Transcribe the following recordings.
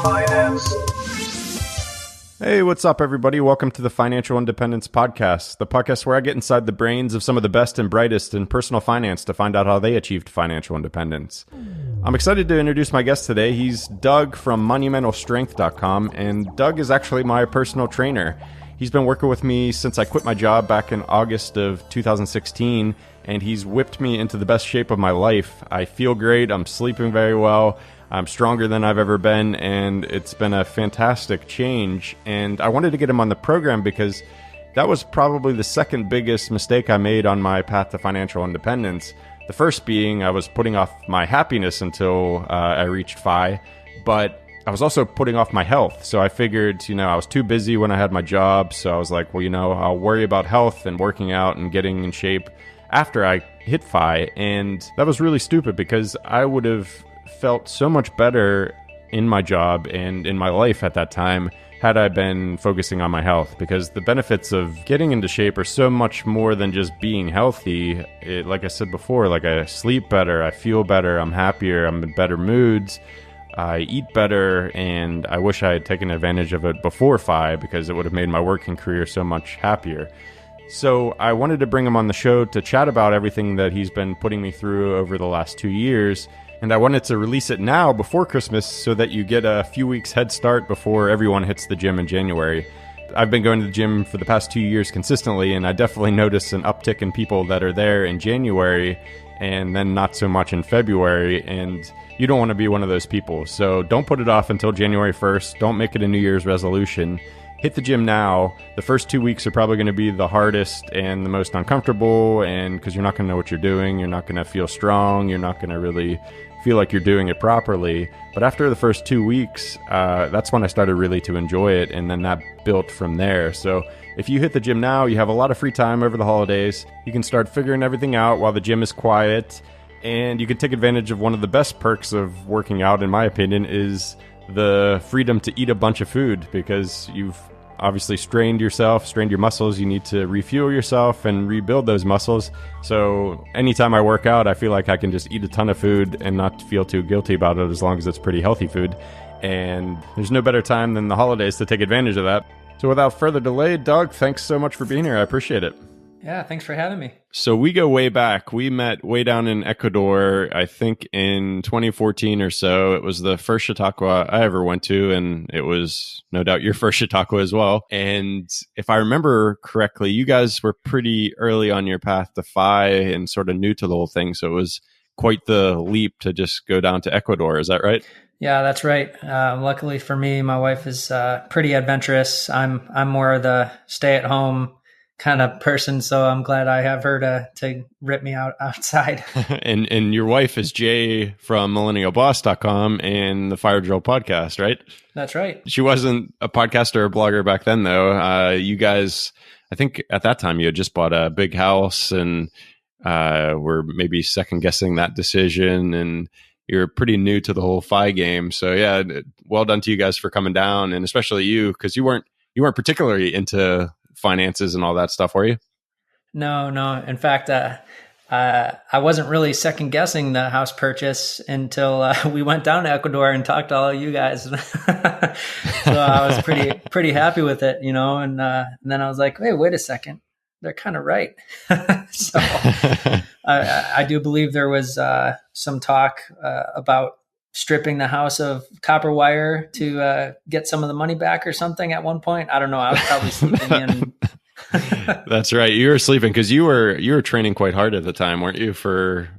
Finance. Hey, what's up, everybody? Welcome to the Financial Independence Podcast, the podcast where I get inside the brains of some of the best and brightest in personal finance to find out how they achieved financial independence. I'm excited to introduce my guest today. He's Doug from MonumentalStrength.com, and Doug is actually my personal trainer. He's been working with me since I quit my job back in August of 2016, and he's whipped me into the best shape of my life. I feel great. I'm sleeping very well. I'm stronger than I've ever been, and it's been a fantastic change. And I wanted to get him on the program because that was probably the second biggest mistake I made on my path to financial independence. The first being I was putting off my happiness until I reached FI, but I was also putting off my health. So I figured, I was too busy when I had my job. So I was like, well, I'll worry about health and working out and getting in shape after I hit FI. And that was really stupid because I would have felt so much better in my job and in my life at that time had I been focusing on my health, because the benefits of getting into shape are so much more than just being healthy. Like I said before, like I sleep better, I feel better, I'm happier, I'm in better moods, I eat better, and I wish I had taken advantage of it before FI because it would have made my working career so much happier. So I wanted to bring him on the show to chat about everything that he's been putting me through over the last 2 years. And I wanted to release it now before Christmas so that you get a few weeks head start before everyone hits the gym in January. I've been going to the gym for the past 2 years consistently, and I definitely notice an uptick in people that are there in January and then not so much in February. And you don't want to be one of those people. So don't put it off until January 1st. Don't make it a New Year's resolution. Hit the gym now. The first 2 weeks are probably going to be the hardest and the most uncomfortable, and because you're not going to know what you're doing, you're not going to feel strong, you're not going to really feel like you're doing it properly. But after the first 2 weeks, that's when I started really to enjoy it, and then that built from there. So if you hit the gym now, you have a lot of free time over the holidays. You can start figuring everything out while the gym is quiet, and you can take advantage of one of the best perks of working out, in my opinion, is the freedom to eat a bunch of food, because you've obviously strained your muscles. You need to refuel yourself and rebuild those muscles. So anytime I work out, I feel like I can just eat a ton of food and not feel too guilty about it, as long as it's pretty healthy food. And there's no better time than the holidays to take advantage of that. So without further delay, Doug, thanks so much for being here. I appreciate it. Yeah, thanks for having me. So we go way back. We met way down in Ecuador, I think in 2014 or so. It was the first Chautauqua I ever went to, and it was no doubt your first Chautauqua as well. And if I remember correctly, you guys were pretty early on your path to FI and sort of new to the whole thing. So it was quite the leap to just go down to Ecuador. Is that right? Yeah, that's right. Luckily for me, my wife is pretty adventurous. I'm more of the stay-at-home kind of person, so I'm glad I have her to rip me outside. and your wife is Jay from MillennialBoss.com and the Fire Drill podcast, right? That's right. She wasn't a podcaster or blogger back then, though. You guys, I think at that time you had just bought a big house and were maybe second guessing that decision, and you're pretty new to the whole FI game. So yeah, well done to you guys for coming down, and especially you, because you weren't particularly into finances and all that stuff, were you? No. In fact, I wasn't really second guessing the house purchase until we went down to Ecuador and talked to all of you guys. So I was pretty happy with it, and then I was like, wait a second, they're kind of right. So I do believe there was some talk about stripping the house of copper wire to get some of the money back or something at one point. I don't know. I was probably sleeping in. That's right. You were sleeping because you were training quite hard at the time, weren't you? For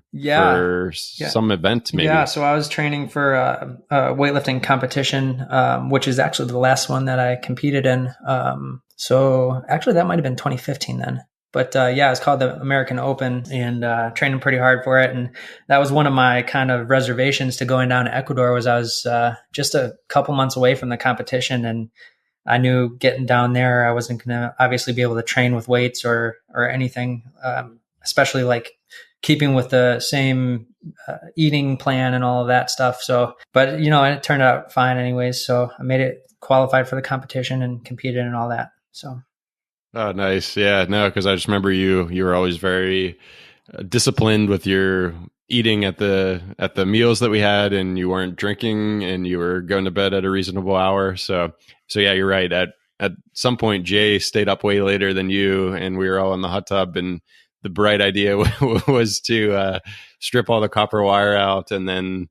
some event, maybe. Yeah. So I was training for a weightlifting competition, which is actually the last one that I competed in. So actually, that might have been 2015 then. But it's called the American Open, and training pretty hard for it. And that was one of my kind of reservations to going down to Ecuador, was I was just a couple months away from the competition. And I knew getting down there, I wasn't going to obviously be able to train with weights or anything, especially like keeping with the same eating plan and all of that stuff. So, but it turned out fine anyways. So I made it, qualified for the competition and competed and all that. So. Oh, nice. Yeah, no, because I just remember you were always very disciplined with your eating at the meals that we had, and you weren't drinking, and you were going to bed at a reasonable hour. So yeah, you're right. At some point, Jay stayed up way later than you, and we were all in the hot tub. And the bright idea was to strip all the copper wire out, and then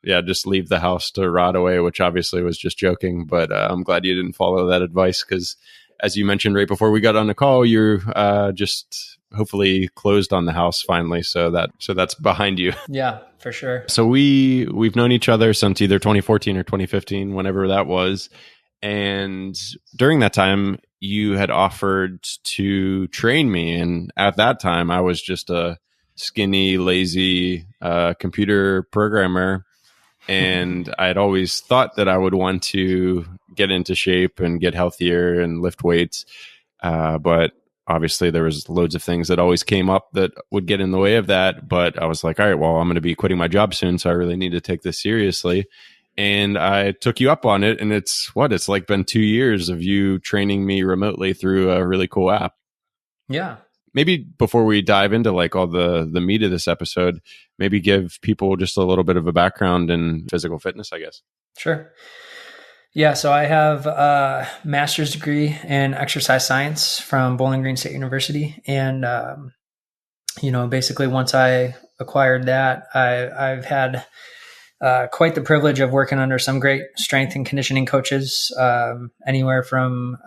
just leave the house to rot away, which obviously was just joking. But I'm glad you didn't follow that advice, because as you mentioned right before we got on the call, you're just hopefully closed on the house finally. So that's behind you. Yeah, for sure. So we've known each other since either 2014 or 2015, whenever that was. And during that time, you had offered to train me. And at that time, I was just a skinny, lazy computer programmer. And I had always thought that I would want to get into shape and get healthier and lift weights. But obviously there was loads of things that always came up that would get in the way of that. But I was like, all right, well, I'm going to be quitting my job soon, so I really need to take this seriously. And I took you up on it. And it's like been 2 years of you training me remotely through a really cool app. Yeah. Maybe before we dive into like all the meat of this episode, maybe give people just a little bit of a background in physical fitness, I guess. Sure. Yeah. So I have a master's degree in exercise science from Bowling Green State University. And, basically once I acquired that, I've had quite the privilege of working under some great strength and conditioning coaches, anywhere from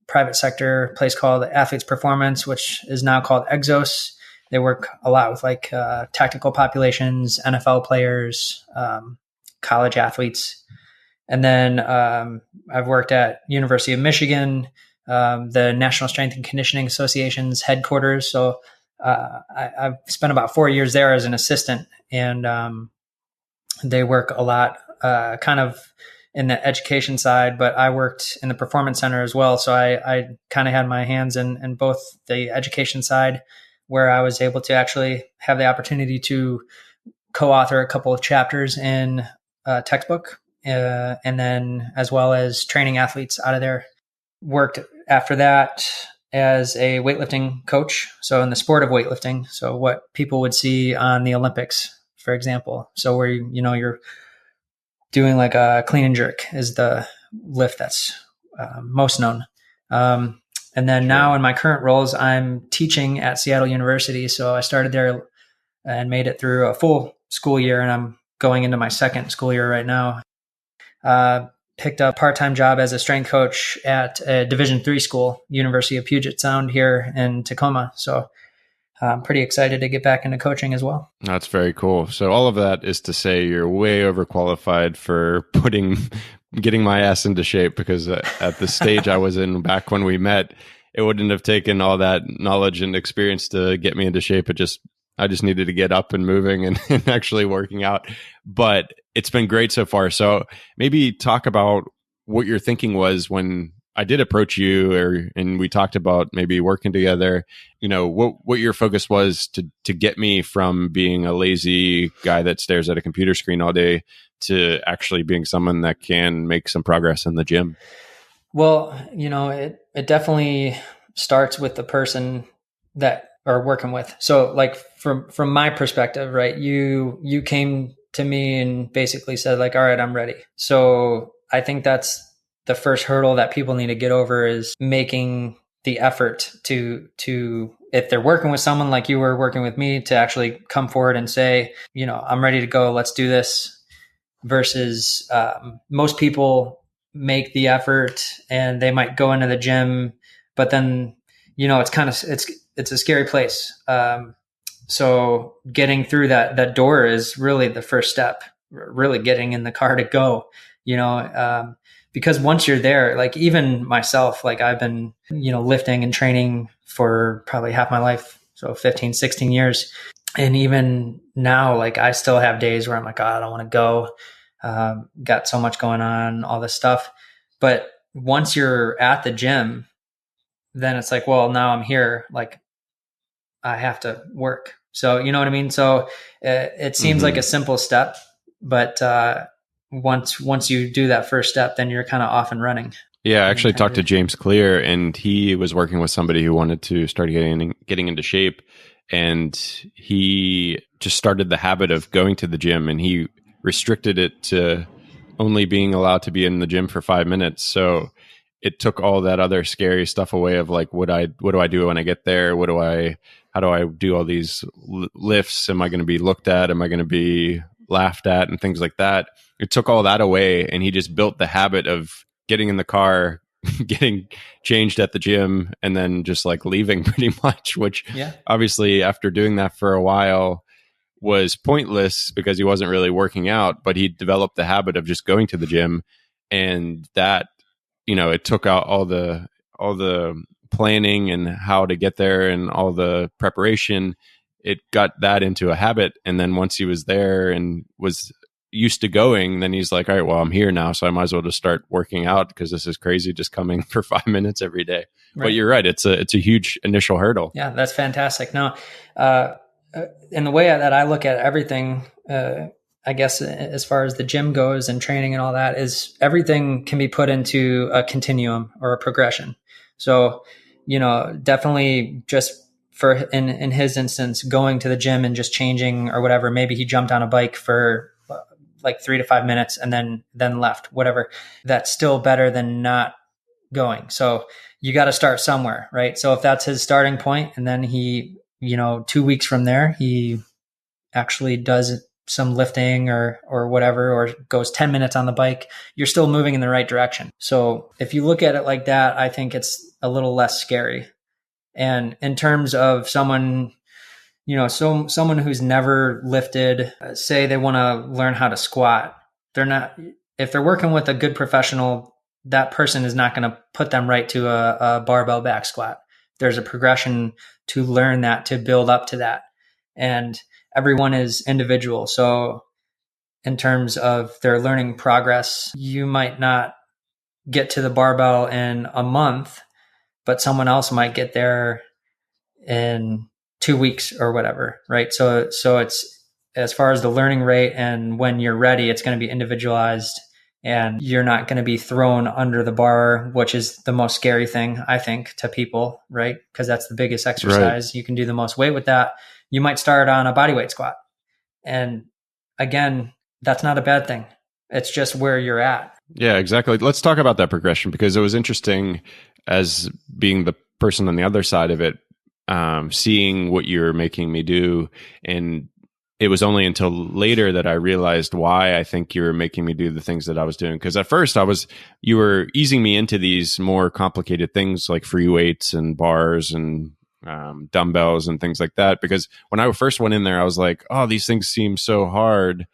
private sector place called Athletes Performance, which is now called Exos. They work a lot with like tactical populations, NFL players, college athletes. And then I've worked at University of Michigan, the National Strength and Conditioning Association's headquarters. So I've spent about 4 years there as an assistant, and they work a lot kind of in the education side, but I worked in the performance center as well. So I kind of had my hands in both the education side, where I was able to actually have the opportunity to co-author a couple of chapters in a textbook, and then as well as training athletes out of there. Worked after that as a weightlifting coach. So in the sport of weightlifting, so what people would see on the Olympics, for example. So where, you're doing like a clean and jerk is the lift that's most known. And then now in my current roles, I'm teaching at Seattle University. So I started there and made it through a full school year, and I'm going into my second school year right now. Picked up a part-time job as a strength coach at a Division III school, University of Puget Sound here in Tacoma. So I'm pretty excited to get back into coaching as well. That's very cool. So all of that is to say you're way overqualified for getting my ass into shape, because at the stage I was in back when we met, it wouldn't have taken all that knowledge and experience to get me into shape. I just needed to get up and moving and actually working out. But it's been great so far. So maybe talk about what your thinking was when I did approach you, and we talked about maybe working together. What your focus was to get me from being a lazy guy that stares at a computer screen all day to actually being someone that can make some progress in the gym. Well, it definitely starts with the person that are working with. So like from my perspective, right, you came to me and basically said like, all right, I'm ready. So I think that's the first hurdle that people need to get over, is making the effort to, if they're working with someone like you were working with me, to actually come forward and say, I'm ready to go, let's do this. Versus most people make the effort and they might go into the gym, but then, it's a scary place. So getting through that door is really the first step, really getting in the car to go, because once you're there, like even myself, like I've been, lifting and training for probably half my life. So 15, 16 years. And even now, like I still have days where I'm like, oh, I don't want to go. Got so much going on, all this stuff. But once you're at the gym, then it's like, well, now I'm here. Like I have to work. So, you know what I mean? So it seems like a simple step, but once you do that first step, then you're kind of off and running. Yeah, I actually talked to James Clear, and he was working with somebody who wanted to start getting into shape. and he just started the habit of going to the gym, and he restricted it to only being allowed to be in the gym for 5 minutes. So it took all that other scary stuff away of like, what do I do when I get there? How do I do all these lifts? Am I going to be looked at? Am I going to be laughed at and things like that? It took all that away, and he just built the habit of getting in the car, getting changed at the gym, and then just like leaving pretty much, which obviously after doing that for a while was pointless because he wasn't really working out, but he developed the habit of just going to the gym, and that, it took out all the planning and how to get there and all the preparation. It got that into a habit. And then once he was there and was used to going, then he's like, all right, well, I'm here now, so I might as well just start working out, because this is crazy just coming for 5 minutes every day. Right. But you're right. It's a huge initial hurdle. Yeah, that's fantastic. No, in the way that I look at everything, I guess as far as the gym goes and training and all that, is everything can be put into a continuum or a progression. So, definitely just for in his instance, going to the gym and just changing or whatever, maybe he jumped on a bike for like 3 to 5 minutes and then left, whatever. That's still better than not going. So you got to start somewhere, right? So if that's his starting point, and then he, 2 weeks from there, he actually does some lifting or whatever, or goes 10 minutes on the bike, you're still moving in the right direction. So if you look at it like that, I think it's a little less scary. And in terms of someone, someone who's never lifted, say they want to learn how to squat, if they're working with a good professional, that person is not going to put them right to a barbell back squat. There's a progression to learn that, to build up to that. And everyone is individual. So in terms of their learning progress, you might not get to the barbell in a month, but someone else might get there in 2 weeks or whatever, right? So it's, as far as the learning rate and when you're ready, it's going to be individualized, and you're not going to be thrown under the bar, which is the most scary thing, I think, to people, right? Because that's the biggest exercise. Right. You can do the most weight with that. You might start on a bodyweight squat. And again, that's not a bad thing. It's just where you're at. Yeah, exactly. Let's talk about that progression, because it was interesting as being the person on the other side of it, seeing what you're making me do. And it was only until later that I realized why I think you were making me do the things that I was doing. Because at first you were easing me into these more complicated things like free weights and bars and dumbbells and things like that. Because when I first went in there, I was like, oh, these things seem so hard.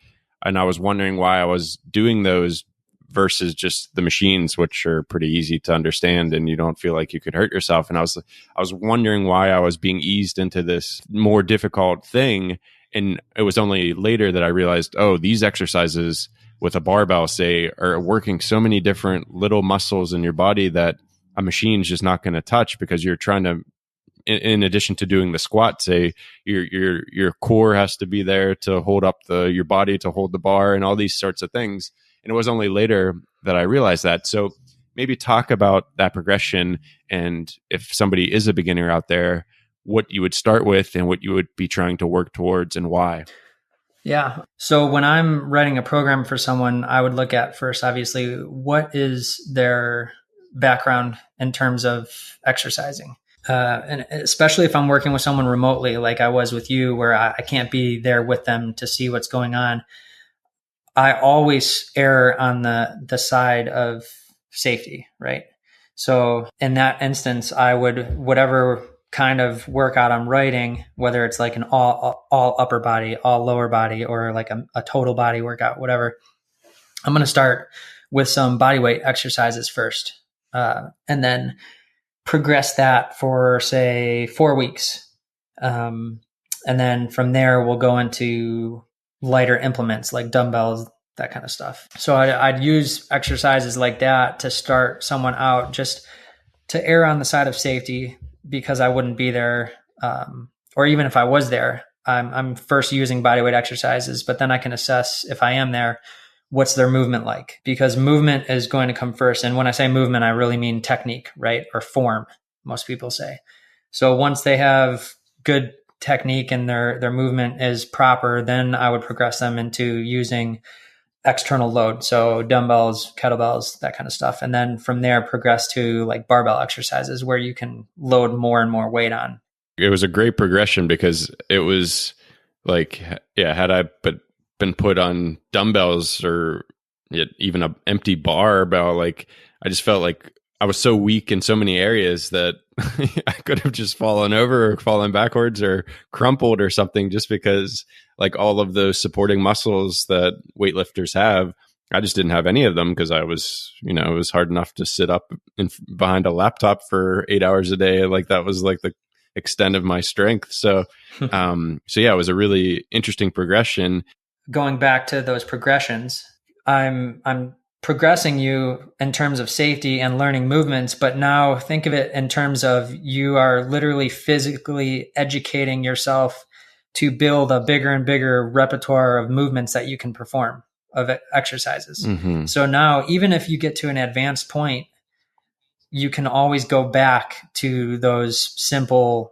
And I was wondering why I was doing those versus just the machines, which are pretty easy to understand and you don't feel like you could hurt yourself. And I was wondering why I was being eased into this more difficult thing. And it was only later that I realized, oh, these exercises with a barbell, say, are working so many different little muscles in your body that a machine's just not going to touch, because you're trying to, in addition to doing the squat, say, your core has to be there to hold up your body to hold the bar and all these sorts of things. And it was only later that I realized that. So maybe talk about that progression, and if somebody is a beginner out there, what you would start with and what you would be trying to work towards and why. Yeah. So when I'm writing a program for someone, I would look at first, obviously, what is their background in terms of exercising? And especially if I'm working with someone remotely, like I was with you, where I can't be there with them to see what's going on. I always err on the side of safety, right? So in that instance, I would, whatever kind of workout I'm writing, whether it's like an all upper body, all lower body, or like a total body workout, whatever, I'm going to start with some body weight exercises first, and then progress that for, say, 4 weeks. And then from there, we'll go into lighter implements like dumbbells, that kind of stuff. So I'd use exercises like that to start someone out, just to err on the side of safety, because I wouldn't be there. Or even if I was there, I'm first using bodyweight exercises, but then I can assess, if I am there, what's their movement like? Because movement is going to come first. And when I say movement, I really mean technique, right? Or form, most people say. So once they have good technique and their movement is proper, then I would progress them into using external load. So dumbbells, kettlebells, that kind of stuff. And then from there, progress to like barbell exercises where you can load more and more weight on. It was a great progression because it was like, yeah, had I been put on dumbbells or even an empty barbell, like I just felt like I was so weak in so many areas that I could have just fallen over or fallen backwards or crumpled or something, just because like all of those supporting muscles that weightlifters have, I just didn't have any of them because I was, it was hard enough to sit up behind a laptop for 8 hours a day. Like that was like the extent of my strength. So yeah, it was a really interesting progression. Going back to those progressions, I'm progressing you in terms of safety and learning movements, but now think of it in terms of you are literally physically educating yourself to build a bigger and bigger repertoire of movements that you can perform, of exercises. Mm-hmm. So now, even if you get to an advanced point, you can always go back to those simple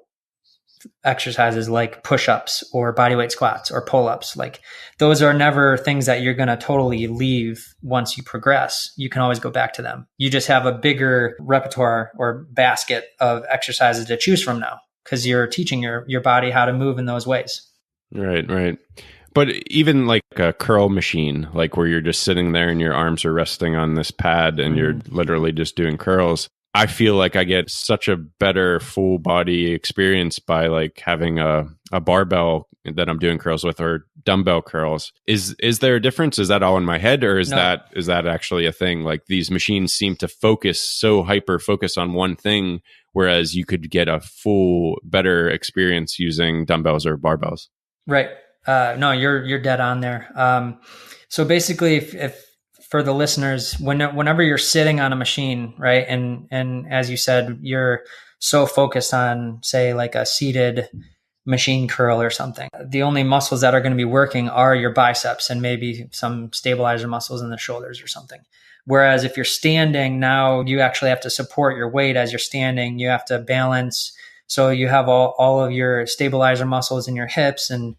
exercises like push-ups or bodyweight squats or pull-ups. Like those are never things that you're going to totally leave once you progress. You can always go back to them. You just have a bigger repertoire or basket of exercises to choose from now because you're teaching your body how to move in those ways. Right. But even like a curl machine, like where you're just sitting there and your arms are resting on this pad and you're literally just doing curls, I feel like I get such a better full body experience by like having a barbell that I'm doing curls with or dumbbell curls. Is there a difference? Is that all in my head, or is that actually a thing? Like these machines seem to hyper focus on one thing, whereas you could get a full better experience using dumbbells or barbells. Right. No, you're dead on there. So basically, if for the listeners, whenever you're sitting on a machine, right, and as you said, you're so focused on, say, like a seated machine curl or something, the only muscles that are going to be working are your biceps and maybe some stabilizer muscles in the shoulders or something. Whereas if you're standing, now you actually have to support your weight as you're standing. You have to balance. So you have all of your stabilizer muscles in your hips and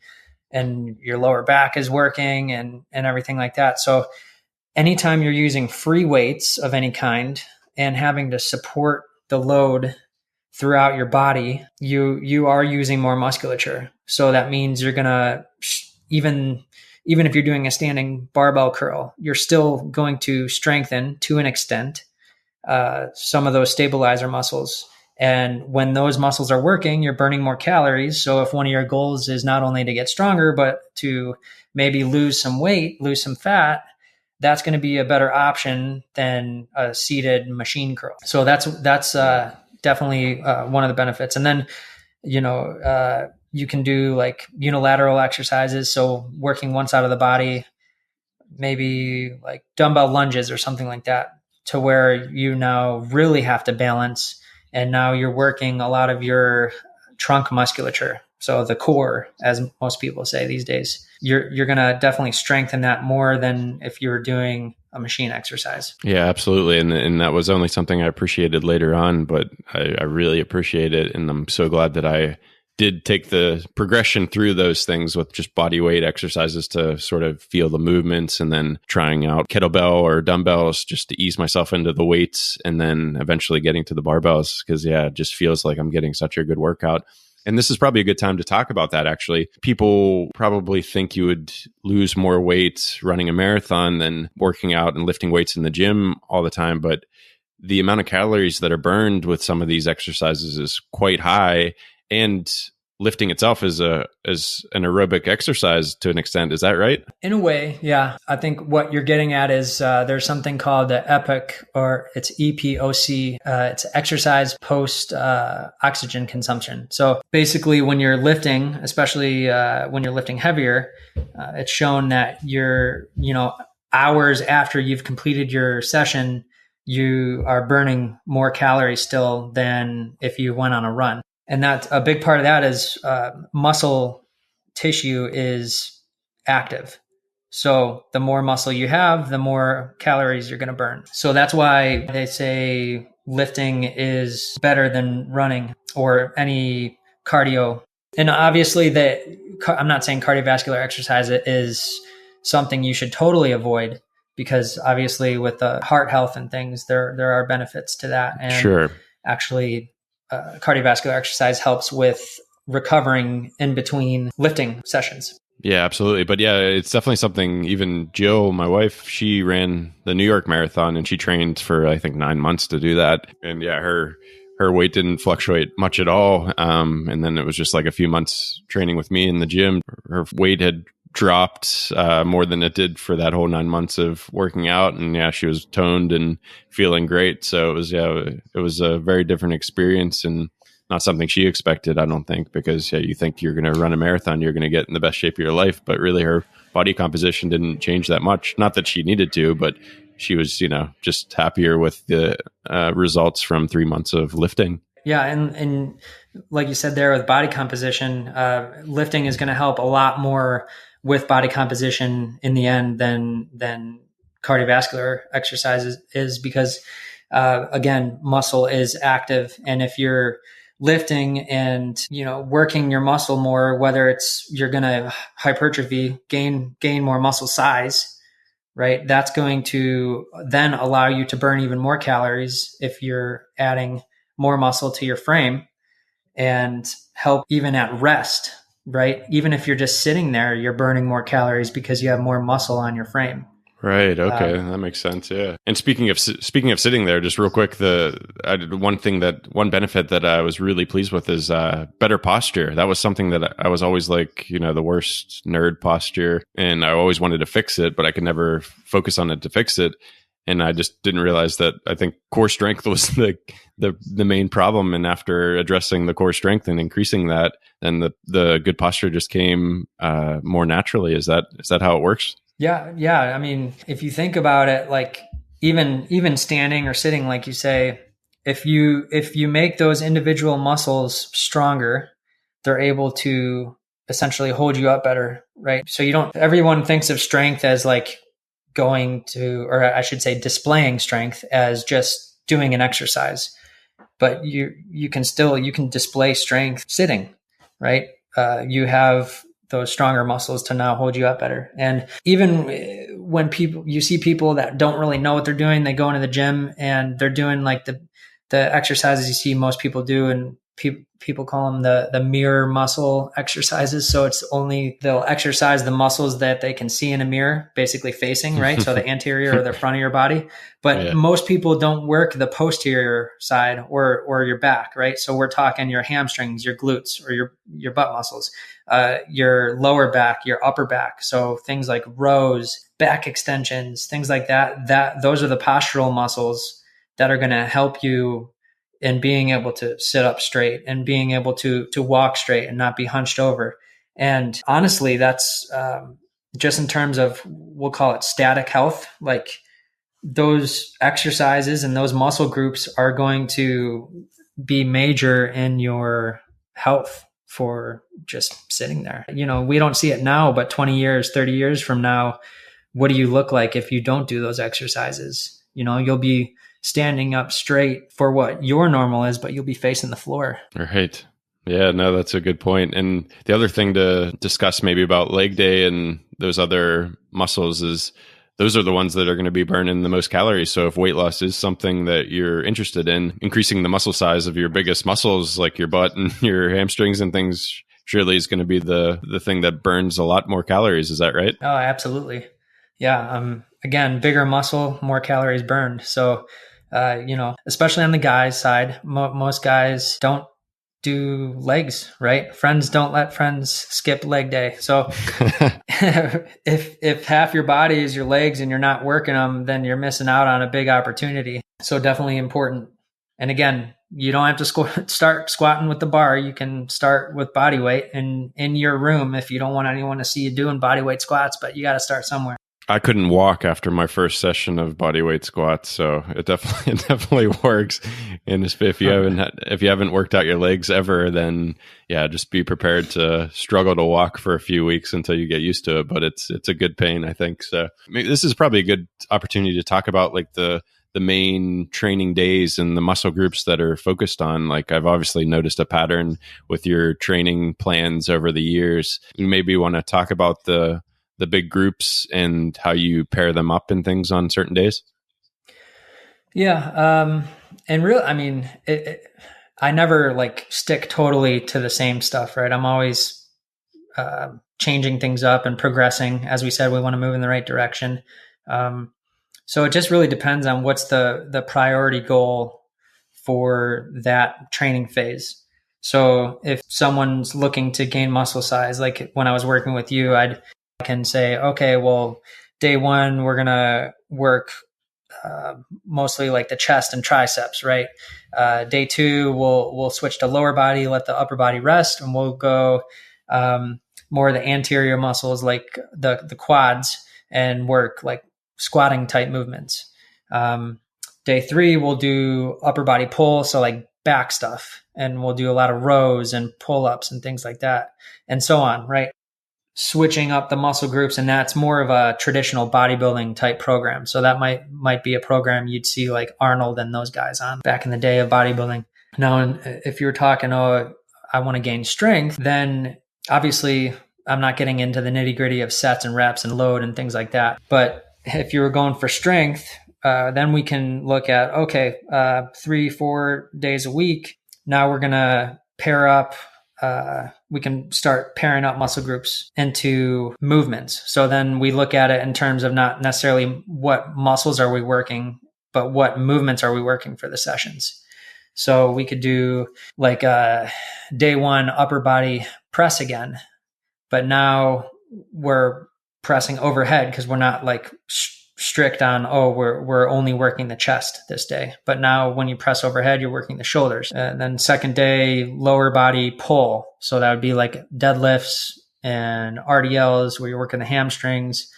your lower back is working and everything like that. So anytime you're using free weights of any kind and having to support the load throughout your body, you are using more musculature. So that means you're going to, even if you're doing a standing barbell curl, you're still going to strengthen to an extent some of those stabilizer muscles. And when those muscles are working, you're burning more calories. So if one of your goals is not only to get stronger, but to maybe lose some weight, lose some fat, that's going to be a better option than a seated machine curl. So that's definitely one of the benefits. And then, you can do like unilateral exercises. So working one side of the body, maybe like dumbbell lunges or something like that, to where you now really have to balance. And now you're working a lot of your trunk musculature. So the core, as most people say these days, you're going to definitely strengthen that more than if you were doing a machine exercise. Yeah, absolutely. And that was only something I appreciated later on, but I really appreciate it. And I'm so glad that I did take the progression through those things with just body weight exercises to sort of feel the movements, and then trying out kettlebell or dumbbells just to ease myself into the weights, and then eventually getting to the barbells, because it just feels like I'm getting such a good workout. And this is probably a good time to talk about that, actually. People probably think you would lose more weight running a marathon than working out and lifting weights in the gym all the time. But the amount of calories that are burned with some of these exercises is quite high. And lifting itself is an aerobic exercise to an extent. Is that right? In a way, yeah. I think what you're getting at is there's something called the EPOC, or it's EPOC. It's exercise post oxygen consumption. So basically, when you're lifting, especially when you're lifting heavier, it's shown that you're, hours after you've completed your session, you are burning more calories still than if you went on a run. And that's a big part of that is muscle tissue is active. So the more muscle you have, the more calories you're going to burn. So that's why they say lifting is better than running or any cardio And obviously I'm not saying cardiovascular exercise is something you should totally avoid, because obviously with the heart health and things, there are benefits to that. And Sure. actually cardiovascular exercise helps with recovering in between lifting sessions. Yeah, absolutely. But yeah, it's definitely something. Even Jill, my wife, she ran the New York Marathon and she trained for, I think, 9 months to do that. And yeah, her weight didn't fluctuate much at all. And then it was just like a few months training with me in the gym. Her weight had dropped more than it did for that whole 9 months of working out. And yeah, she was toned and feeling great. So it was a very different experience, and not something she expected, I don't think, because you think you're going to run a marathon, you're going to get in the best shape of your life. But really, her body composition didn't change that much. Not that she needed to, but she was, just happier with the results from 3 months of lifting. Yeah. And like you said there with body composition, lifting is going to help a lot more with body composition in the end than cardiovascular exercises is, because again, muscle is active. And if you're lifting and working your muscle more, whether it's you're going to hypertrophy, gain more muscle size, right? That's going to then allow you to burn even more calories if you're adding more muscle to your frame, and help even at rest, right? Even if you're just sitting there, you're burning more calories because you have more muscle on your frame. Right. Okay. That makes sense. Yeah. And speaking of sitting there, just real quick, one benefit that I was really pleased with is better posture. That was something that I was always like, the worst nerd posture, and I always wanted to fix it, but I could never focus on it to fix it. And I just didn't realize that I think core strength was the main problem. And after addressing the core strength and increasing that, then the good posture just came more naturally. Is that how it works? Yeah. I mean, if you think about it, like even standing or sitting, like you say, if you make those individual muscles stronger, they're able to essentially hold you up better, right? So everyone thinks of strength as like going to, or I should say displaying strength as just doing an exercise, but you can display strength sitting, right? You have those stronger muscles to now hold you up better. And even when you see people that don't really know what they're doing, they go into the gym and they're doing like the exercises you see most people do, and people call them the mirror muscle exercises. So they'll exercise the muscles that they can see in a mirror, basically facing, right? So the anterior or the front of your body. But most people don't work the posterior side or your back, right? So we're talking your hamstrings, your glutes, or your butt muscles, your lower back, your upper back. So things like rows, back extensions, things like that, those are the postural muscles that are going to help you in being able to sit up straight and being able to walk straight and not be hunched over. And honestly, that's just in terms of, we'll call it static health. Like those exercises and those muscle groups are going to be major in your health for just sitting there. We don't see it now, but 20 years, 30 years from now, what do you look like if you don't do those exercises? You'll be standing up straight for what your normal is, but you'll be facing the floor. Right. Yeah, no, that's a good point. And the other thing to discuss maybe about leg day and those other muscles is those are the ones that are going to be burning the most calories. So if weight loss is something that you're interested in, increasing the muscle size of your biggest muscles, like your butt and your hamstrings and things, surely is going to be the thing that burns a lot more calories. Is that right? Oh, absolutely. Yeah. Again, bigger muscle, more calories burned. So, especially on the guys' side, most guys don't do legs, right? Friends don't let friends skip leg day. So if half your body is your legs and you're not working them, then you're missing out on a big opportunity. So definitely important. And again, you don't have to start squatting with the bar. You can start with body weight in your room if you don't want anyone to see you doing body weight squats, but you got to start somewhere. I couldn't walk after my first session of bodyweight squats, so it definitely works. And if you haven't worked out your legs ever, then just be prepared to struggle to walk for a few weeks until you get used to it. But it's a good pain, I think. So this is probably a good opportunity to talk about like the the main training days and the muscle groups that are focused on? Like, I've obviously noticed a pattern with your training plans over the years. You maybe want to talk about the big groups and how you pair them up and things on certain days. Yeah. And real, I mean, I never like stick totally to the same stuff, right? I'm always changing things up and progressing. As we said, we want to move in the right direction. So it just really depends on what's the priority goal for that training phase. So if someone's looking to gain muscle size, like when I was working with you, I can say, okay, well, day one, we're going to work mostly like the chest and triceps, right? Day two, we'll switch to lower body, let the upper body rest, and we'll go more of the anterior muscles like the quads and work like squatting type movements. Day three, we'll do upper body pull, so like back stuff, and we'll do a lot of rows and pull-ups and things like that, and so on, right? Switching up the muscle groups, and that's more of a traditional bodybuilding type program. So that might be a program you'd see like Arnold and those guys on back in the day of bodybuilding. Now, if you're talking, oh, I want to gain strength, then obviously I'm not getting into the nitty gritty of sets and reps and load and things like that. But if you were going for strength, then we can look at, okay, 3-4 days a week. Now we're going to pair up, we can start pairing up muscle groups into movements. So then we look at it in terms of not necessarily what muscles are we working, but what movements are we working for the sessions. So we could do like day one upper body press again, but now we're pressing overhead because we're not like strict on, oh, we're only working the chest this day. But now when you press overhead, you're working the shoulders. And then second day, lower body pull. So that would be like deadlifts and RDLs where you're working the hamstrings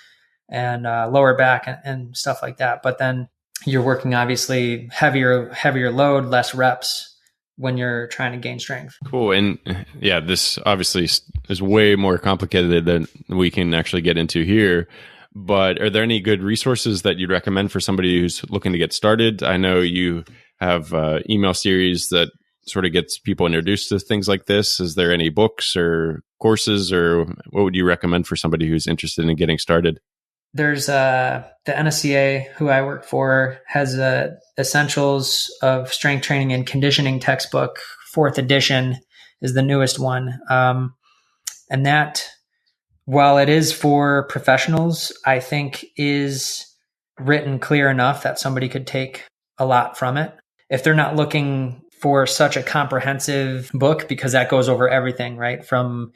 and lower back and stuff like that. But then you're working obviously heavier load, less reps when you're trying to gain strength. Cool. And yeah, this obviously is way more complicated than we can actually get into here. But are there any good resources that you'd recommend for somebody who's looking to get started? I know you have email series that sort of gets people introduced to things like this. Is there any books or courses, or what would you recommend for somebody who's interested in getting started? There's the NSCA, who I work for, has Essentials of Strength Training and Conditioning textbook. 4th edition is the newest one. And that, while it is for professionals, I think is written clear enough that somebody could take a lot from it. If they're not looking for such a comprehensive book, because that goes over everything, right? From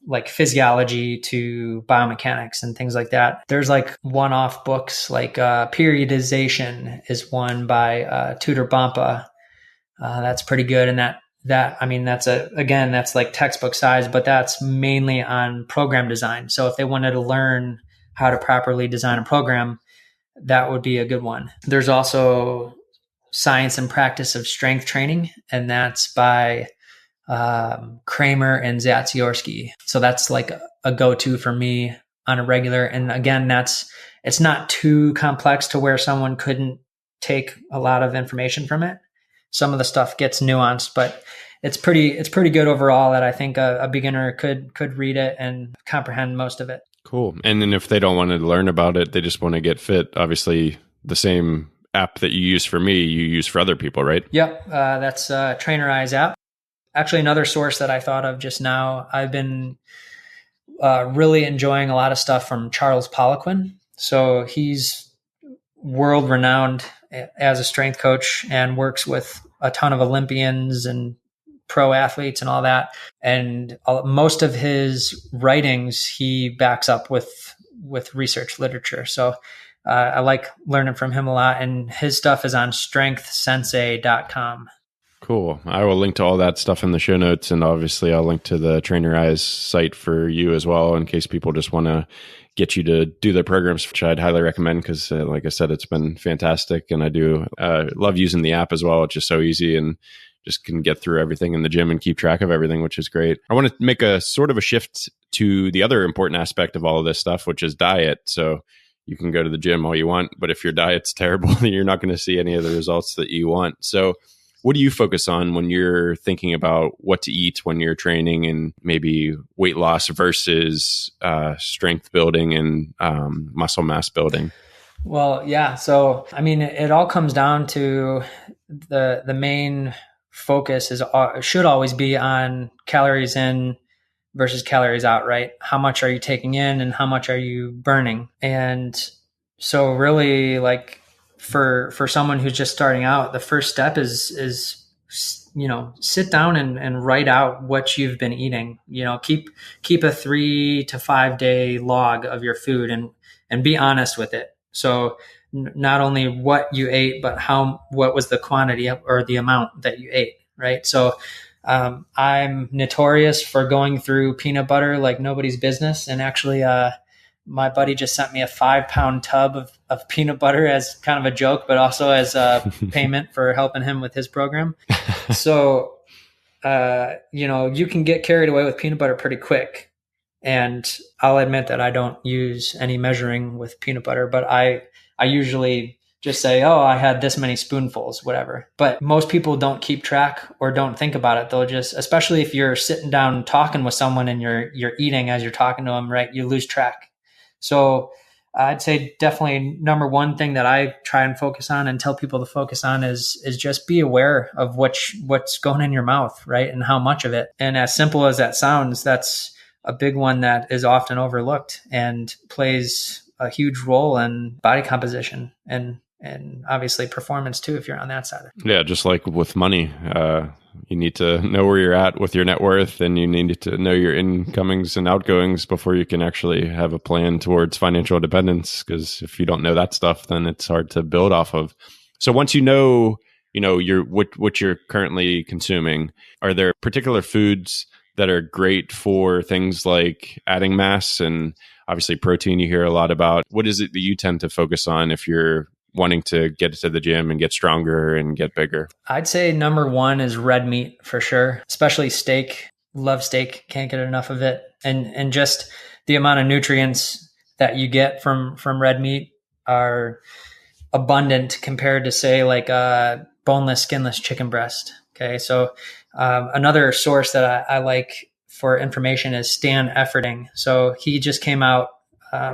like physiology to biomechanics and things like that. There's like one-off books, like Periodization is one by Tudor Bompa. That's pretty good. And I mean, that's like textbook size, but that's mainly on program design. So if they wanted to learn how to properly design a program, that would be a good one. There's also Science and Practice of Strength Training, and that's by Kramer and Zatsiorsky. So that's like a go-to for me on a regular. And again, it's not too complex to where someone couldn't take a lot of information from it. Some of the stuff gets nuanced, but it's pretty good overall that I think a beginner could read it and comprehend most of it. Cool. And then if they don't want to learn about it, they just want to get fit, obviously the same app that you use for me, you use for other people, right? Yep. That's Trainerize app. Actually, another source that I thought of just now, I've been really enjoying a lot of stuff from Charles Poliquin. So he's world renowned as a strength coach and works with a ton of Olympians and pro athletes and all that. And most of his writings, he backs up with research literature. So I like learning from him a lot. And his stuff is on strengthsensei.com. Cool. I will link to all that stuff in the show notes. And obviously I'll link to the Trainerize site for you as well, in case people just want to get you to do their programs, which I'd highly recommend because like I said, it's been fantastic. And I do love using the app as well. It's just so easy and just can get through everything in the gym and keep track of everything, which is great. I want to make a sort of a shift to the other important aspect of all of this stuff, which is diet. So you can go to the gym all you want, but if your diet's terrible, then you're not going to see any of the results that you want. So what do you focus on when you're thinking about what to eat when you're training and maybe weight loss versus strength building and muscle mass building? Well, yeah. So, I mean, it all comes down to the main focus should always be on calories in versus calories out, right? How much are you taking in and how much are you burning? And so really, like for someone who's just starting out, the first step is sit down and write out what you've been eating. Keep a 3 to 5 day log of your food and be honest with it. So not only what you ate, but what was the quantity or the amount that you ate, right? So I'm notorious for going through peanut butter like nobody's business. And actually, my buddy just sent me a 5-pound tub of peanut butter as kind of a joke, but also as a payment for helping him with his program. So, you can get carried away with peanut butter pretty quick. And I'll admit that I don't use any measuring with peanut butter, but I usually just say, oh, I had this many spoonfuls, whatever. But most people don't keep track or don't think about it. They'll just, especially if you're sitting down talking with someone and you're eating as you're talking to them, right? You lose track. So I'd say definitely number one thing that I try and focus on and tell people to focus on is just be aware of what's going in your mouth, right? And how much of it. And as simple as that sounds, that's a big one that is often overlooked and plays a huge role in body composition and obviously performance too, if you're on that side. Yeah, just like with money, you need to know where you're at with your net worth, and you need to know your incomings and outgoings before you can actually have a plan towards financial independence. Because if you don't know that stuff, then it's hard to build off of. So once you know what you're currently consuming, are there particular foods that are great for things like adding mass and obviously protein you hear a lot about? What is it that you tend to focus on if you're wanting to get to the gym and get stronger and get bigger? I'd say number one is red meat for sure, especially steak. Love steak, can't get enough of it. And just the amount of nutrients that you get from red meat are abundant compared to say like a boneless, skinless chicken breast. Okay. So another source that I like for information is Stan Efferding. So he just came out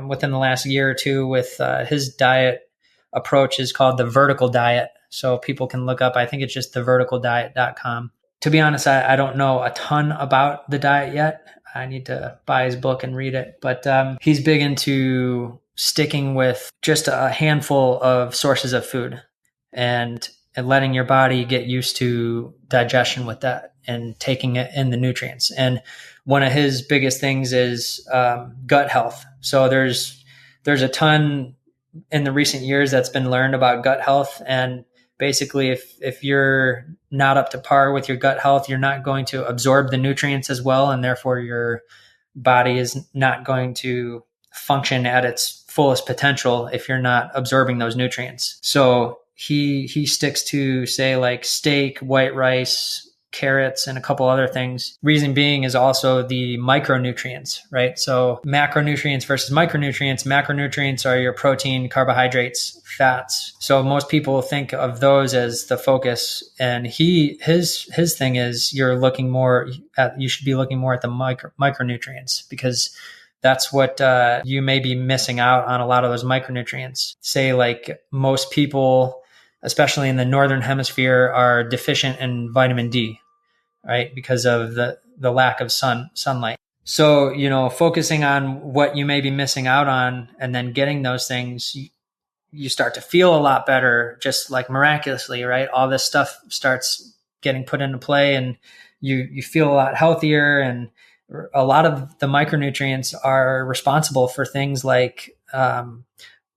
within the last year or two with his diet approach is called the vertical diet. So people can look up, I think it's just theverticaldiet.com. To be honest, I don't know a ton about the diet yet. I need to buy his book and read it. But he's big into sticking with just a handful of sources of food and letting your body get used to digestion with that and taking it in the nutrients. And one of his biggest things is gut health. So there's a ton in the recent years that's been learned about gut health. And basically, if you're not up to par with your gut health, you're not going to absorb the nutrients as well. And therefore, your body is not going to function at its fullest potential if you're not absorbing those nutrients. So he sticks to, say, like steak, white rice, carrots, and a couple other things. Reason being is also the micronutrients, right? So macronutrients versus micronutrients. Macronutrients are your protein, carbohydrates, fats. So most people think of those as the focus. And his thing is you should be looking more at the micronutrients, because that's what you may be missing out on, a lot of those micronutrients. Say like most people, especially in the northern hemisphere, are deficient in vitamin D, right? Because of the lack of sunlight. So, focusing on what you may be missing out on and then getting those things, you start to feel a lot better, just like miraculously, right? All this stuff starts getting put into play and you feel a lot healthier. And a lot of the micronutrients are responsible for things like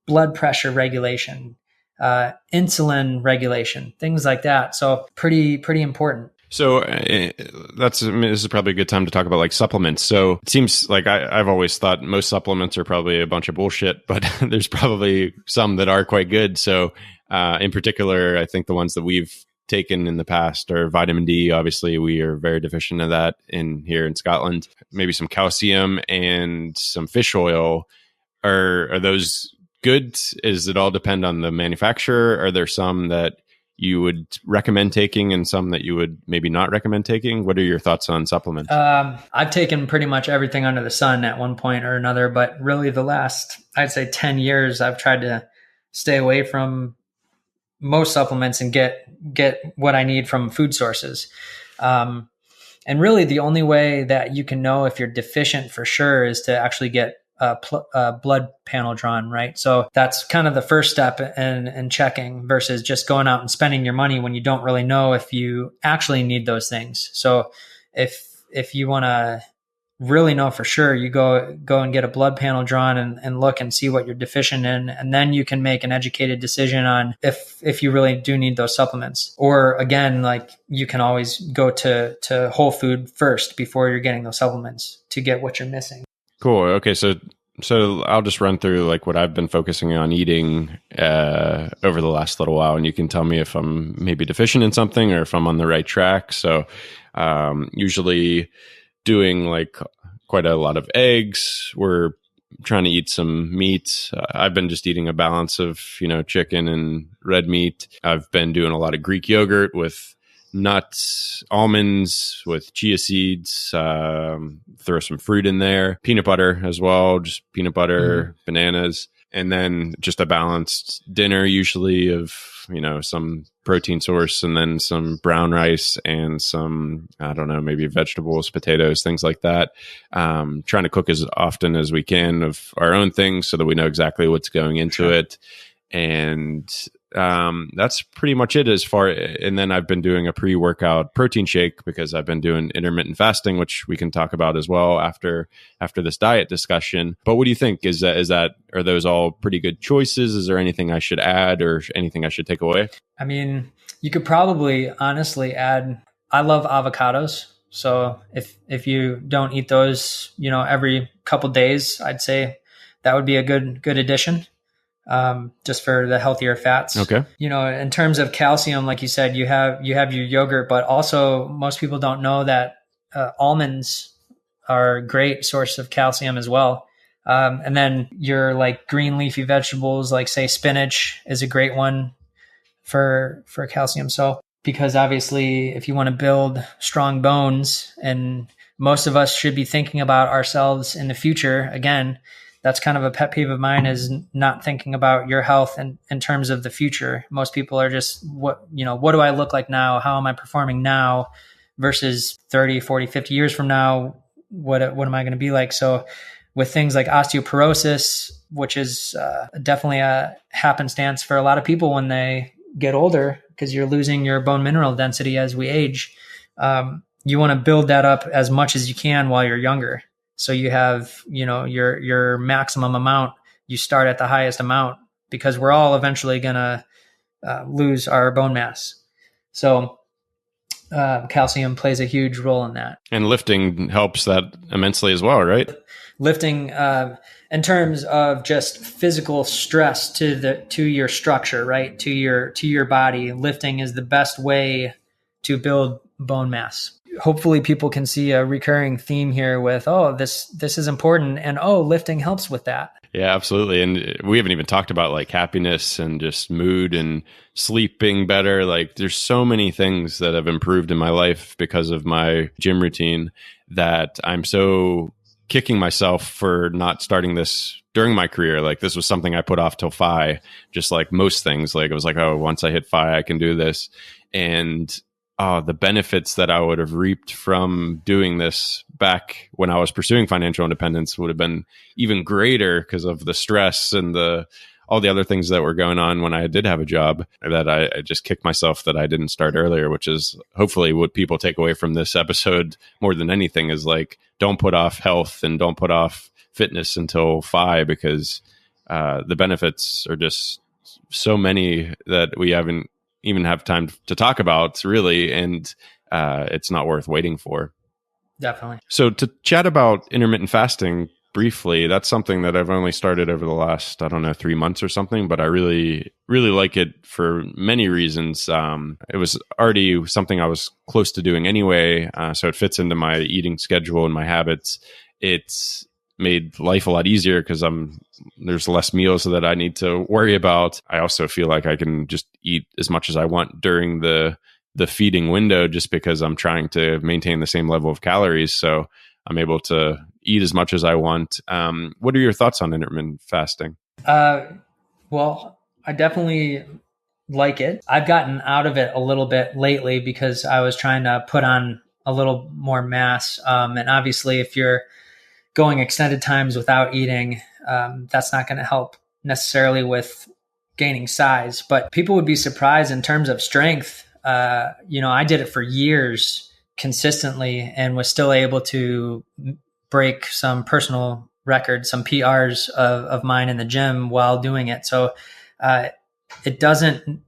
blood pressure regulation, insulin regulation, things like that. So pretty important. So this is probably a good time to talk about like supplements. So it seems like I've always thought most supplements are probably a bunch of bullshit, but there's probably some that are quite good. So in particular, I think the ones that we've taken in the past are vitamin D. Obviously, we are very deficient of that here in Scotland. Maybe some calcium and some fish oil. Are those good? Is it all depend on the manufacturer? Are there some that you would recommend taking and some that you would maybe not recommend taking? What are your thoughts on supplements? I've taken pretty much everything under the sun at one point or another, but really the last, I'd say 10 years, I've tried to stay away from most supplements and get what I need from food sources. And really the only way that you can know if you're deficient for sure is to actually get a blood panel drawn, right? So that's kind of the first step in checking versus just going out and spending your money when you don't really know if you actually need those things. So if you want to really know for sure, you go and get a blood panel drawn and look and see what you're deficient in. And then you can make an educated decision on if you really do need those supplements. Or again, like you can always go to whole food first before you're getting those supplements to get what you're missing. Cool. Okay. So I'll just run through like what I've been focusing on eating over the last little while, and you can tell me if I'm maybe deficient in something or if I'm on the right track. So usually doing like quite a lot of eggs. We're trying to eat some meat. I've been just eating a balance of, chicken and red meat. I've been doing a lot of Greek yogurt with nuts, almonds, with chia seeds, throw some fruit in there, peanut butter as well, just peanut butter, bananas, and then just a balanced dinner usually of, some protein source and then some brown rice and some, I don't know, maybe vegetables, potatoes, things like that. Trying to cook as often as we can of our own things so that we know exactly what's going into it. And that's pretty much it and then I've been doing a pre-workout protein shake because I've been doing intermittent fasting, which we can talk about as well after this diet discussion. But what do you think? Are those all pretty good choices? Is there anything I should add or anything I should take away? I mean, you could probably honestly add, I love avocados. So if you don't eat those, every couple days, I'd say that would be a good addition. Just for the healthier fats. Okay. In terms of calcium, like you said, you have your yogurt, but also most people don't know that almonds are a great source of calcium as well. And then your like green leafy vegetables, like say spinach is a great one for calcium. So because obviously if you want to build strong bones, and most of us should be thinking about ourselves in the future, again, that's kind of a pet peeve of mine, is not thinking about your health in terms of the future. Most people are just, what do I look like now? How am I performing now versus 30, 40, 50 years from now? What am I going to be like? So with things like osteoporosis, which is definitely a happenstance for a lot of people when they get older, because you're losing your bone mineral density as we age. You want to build that up as much as you can while you're younger. So you have, your maximum amount, you start at the highest amount, because we're all eventually going to lose our bone mass. So calcium plays a huge role in that. And lifting helps that immensely as well, right? Lifting, in terms of just physical stress to your structure, right? To your body, lifting is the best way to build bone mass. Hopefully people can see a recurring theme here with, this is important, and lifting helps with that. Yeah, absolutely. And we haven't even talked about like happiness and just mood and sleeping better. Like there's so many things that have improved in my life because of my gym routine that I'm so kicking myself for not starting this during my career. Like this was something I put off till FI, just like most things. Like it was like, once I hit FI, I can do this. And the benefits that I would have reaped from doing this back when I was pursuing financial independence would have been even greater because of the stress and all the other things that were going on when I did have a job, that I just kicked myself that I didn't start earlier, which is hopefully what people take away from this episode more than anything, is like, don't put off health and don't put off fitness until FI, because the benefits are just so many that we haven't even have time to talk about, really, and it's not worth waiting for. Definitely. So to chat about intermittent fasting briefly, that's something that I've only started over the last, 3 months or something, but I really, really like it for many reasons. It was already something I was close to doing anyway, so it fits into my eating schedule and my habits. It's made life a lot easier because there's less meals that I need to worry about. I also feel like I can just eat as much as I want during the feeding window, just because I'm trying to maintain the same level of calories. So I'm able to eat as much as I want. What are your thoughts on intermittent fasting? Well, I definitely like it. I've gotten out of it a little bit lately because I was trying to put on a little more mass. And obviously, if you're going extended times without eating, that's not going to help necessarily with gaining size. But people would be surprised in terms of strength. I did it for years consistently and was still able to break some personal records, some PRs of mine in the gym while doing it. So it doesn't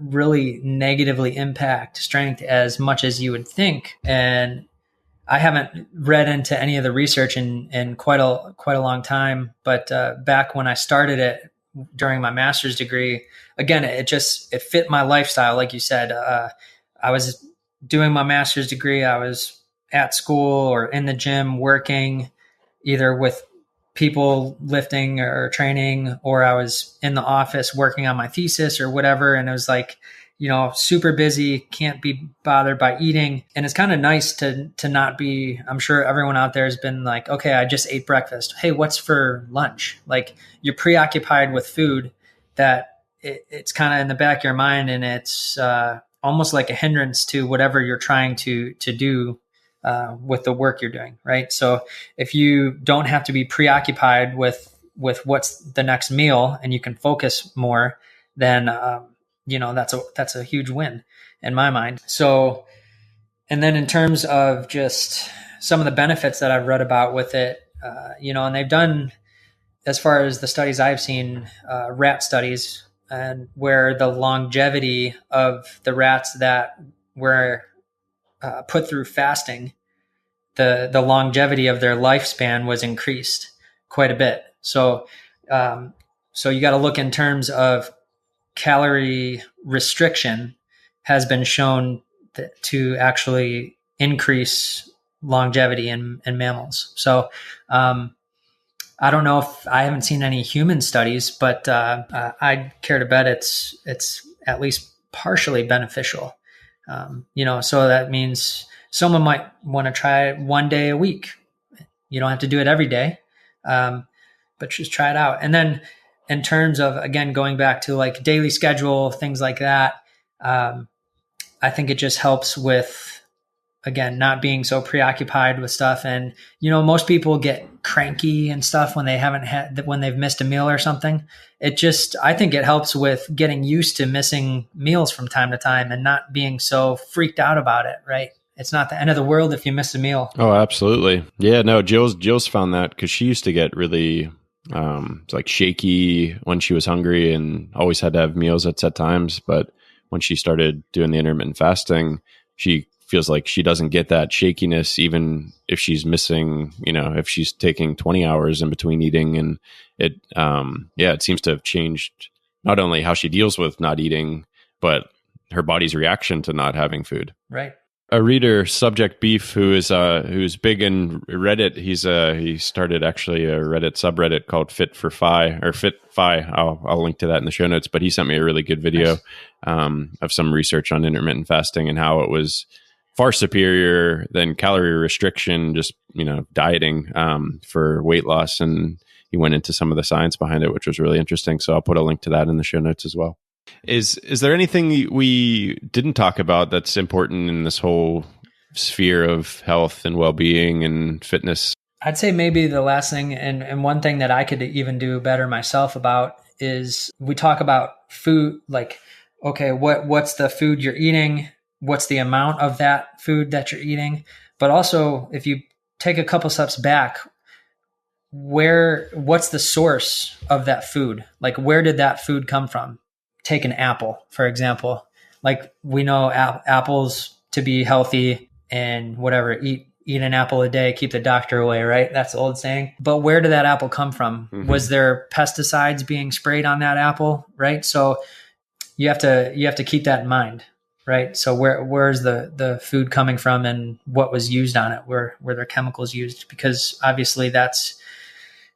really negatively impact strength as much as you would think. And I haven't read into any of the research in quite a long time, but back when I started it during my master's degree, again, it fit my lifestyle. Like you said, I was doing my master's degree. I was at school or in the gym working either with people lifting or training, or I was in the office working on my thesis or whatever. And it was like, super busy, can't be bothered by eating. And it's kind of nice to not be, I'm sure everyone out there has been like, okay, I just ate breakfast. Hey, what's for lunch? Like, you're preoccupied with food that it's kind of in the back of your mind, and it's almost like a hindrance to whatever you're trying to do with the work you're doing. Right. So if you don't have to be preoccupied with what's the next meal and you can focus more, then, that's a huge win in my mind. So, and then in terms of just some of the benefits that I've read about with it, and they've done, as far as the studies I've seen, rat studies, and where the longevity of the rats that were put through fasting, the longevity of their lifespan was increased quite a bit. So you got to look in terms of calorie restriction has been shown to actually increase longevity in mammals. So I don't know if I haven't seen any human studies, but I'd care to bet it's at least partially beneficial. So that means someone might want to try it one day a week. You don't have to do it every day, but just try it out. And then in terms of, again, going back to like daily schedule, things like that, I think it just helps with, again, not being so preoccupied with stuff. And, most people get cranky and stuff when when they've missed a meal or something. I think it helps with getting used to missing meals from time to time and not being so freaked out about it, right? It's not the end of the world if you miss a meal. Oh, absolutely. Yeah, no, Jill's found that because she used to get really like shaky when she was hungry and always had to have meals at set times. But when she started doing the intermittent fasting, she feels like she doesn't get that shakiness, even if she's missing, if she's taking 20 hours in between eating. And it seems to have changed not only how she deals with not eating, but her body's reaction to not having food. Right. A reader, Subject Beef, who's big in Reddit. He started actually a Reddit subreddit called Fit for Fi or Fit Fi. I'll link to that in the show notes. But he sent me a really good video of some research on intermittent fasting and how it was far superior than calorie restriction, just dieting for weight loss. And he went into some of the science behind it, which was really interesting. So I'll put a link to that in the show notes as well. Is there anything we didn't talk about that's important in this whole sphere of health and well-being and fitness? I'd say maybe the last thing, and one thing that I could even do better myself about, is we talk about food, like, okay, what's the food you're eating? What's the amount of that food that you're eating? But also, if you take a couple steps back, what's the source of that food? Like, where did that food come from? Take an apple, for example. Like, we know apples to be healthy and whatever, eat an apple a day, keep the doctor away, right? That's the old saying. But where did that apple come from? Mm-hmm. Was there pesticides being sprayed on that apple, right? So you have to keep that in mind, right? So where's the food coming from and what was used on it? Were there chemicals used? Because obviously that's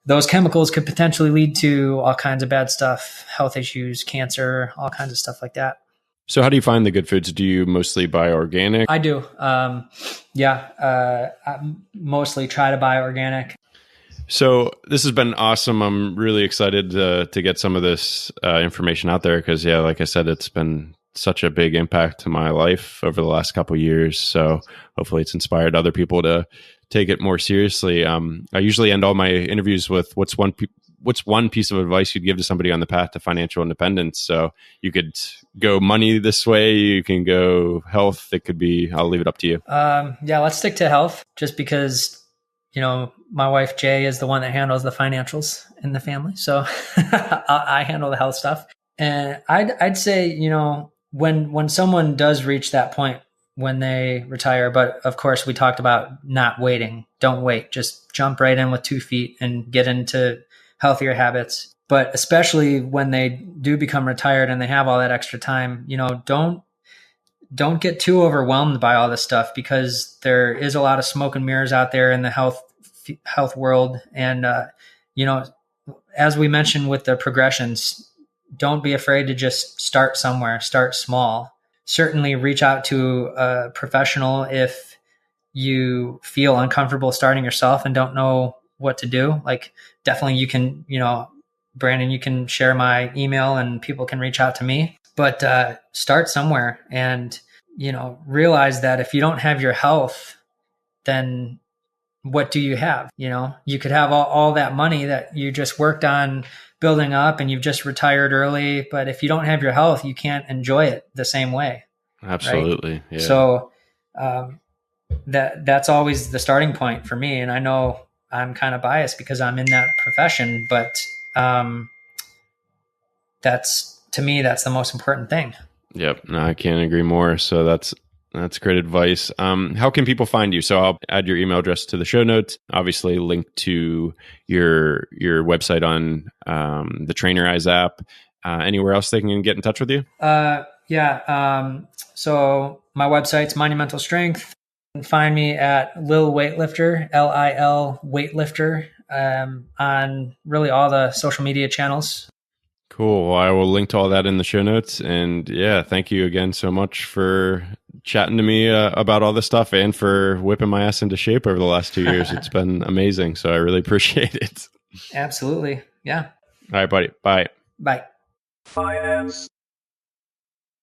those chemicals could potentially lead to all kinds of bad stuff, health issues, cancer, all kinds of stuff like that. So how do you find the good foods? Do you mostly buy organic? I do. I mostly try to buy organic. So this has been awesome. I'm really excited to get some of this information out there because, yeah, like I said, it's been such a big impact to my life over the last couple of years. So hopefully it's inspired other people to take it more seriously. I usually end all my interviews with what's one piece of advice you'd give to somebody on the path to financial independence. So you could go money this way, you can go health. It could be, I'll leave it up to you. Let's stick to health just because, my wife, Jay, is the one that handles the financials in the family. So I handle the health stuff. And I'd say, when someone does reach that point when they retire, but of course we talked about not waiting, don't wait, just jump right in with 2 feet and get into healthier habits. But especially when they do become retired and they have all that extra time, don't get too overwhelmed by all this stuff because there is a lot of smoke and mirrors out there in the health world. And, as we mentioned with the progressions, don't be afraid to just start somewhere, start small. Certainly reach out to a professional if you feel uncomfortable starting yourself and don't know what to do. Like definitely you can, Brandon, you can share my email and people can reach out to me, but start somewhere and, realize that if you don't have your health, then what do you have? You could have all that money that you just worked on building up and you've just retired early. But if you don't have your health, you can't enjoy it the same way. Absolutely. Right? Yeah. So that's always the starting point for me. And I know I'm kind of biased because I'm in that profession, but to me, that's the most important thing. Yep. No, I can't agree more. So that's great advice. How can people find you? So I'll add your email address to the show notes, obviously link to your website on the Trainer Eyes app. Anywhere else they can get in touch with you? So my website's Monumental Strength. You can find me at Lil Weightlifter, LIL Weightlifter, on really all the social media channels. Cool. Well, I will link to all that in the show notes. And yeah, thank you again so much for chatting to me about all this stuff and for whipping my ass into shape over the last 2 years. It's been amazing. So I really appreciate it. Absolutely. Yeah. All right, buddy. Bye. Bye. Finance.